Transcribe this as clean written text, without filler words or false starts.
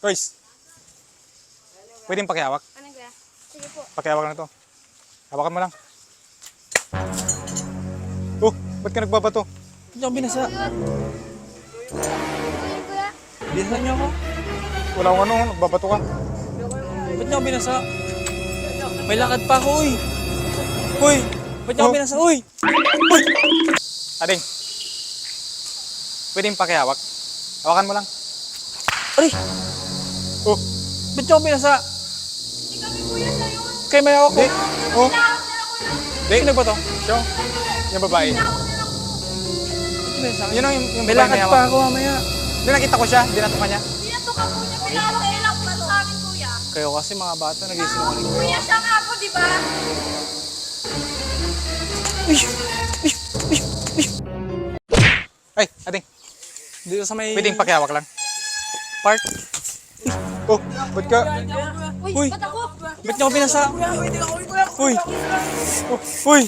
Toys, pwedeng pakihawak? Ano kaya? Sige po. Pakihawak na to. Hawakan mo lang. Oh, ba't ka nagbabato? Ba't niyo ako binasa? Kuya. Binasa niyo ako? Wala akong ano, nagbabato ka. Ba't niyo ako binasa? May lakad pa ako, uy! Uy! Ba't niyo ako binasa, uy! Uy! Ading, pwedeng pakihawak? Hawakan mo lang. Aray! Oh, Ba't niyo ako binasa? Hindi kami kuya sa'yo. Kaya may hawak ko. di. Oh, di. Sino ba to? Siya. Yung babae. Ba't binasa? Yun ang yung May babae lakad may pa hawak. ako mamaya. Hindi nakita ko siya, dinato ka niya. Dito ka po niya. Pinawak nila po sa amin kuya. Kayo kasi mga bata nag-isinungaling kayo. Kuya siya nga po, di ba? Uy! Uy! Uy! Uy! Ay, Ading, Dito sa may... pwedeng pakihawak lang. Park. Oh, ba't ka? Uy, Uy. ba't ako? Ba't niyo ako binasa? Uy! Oh, uy,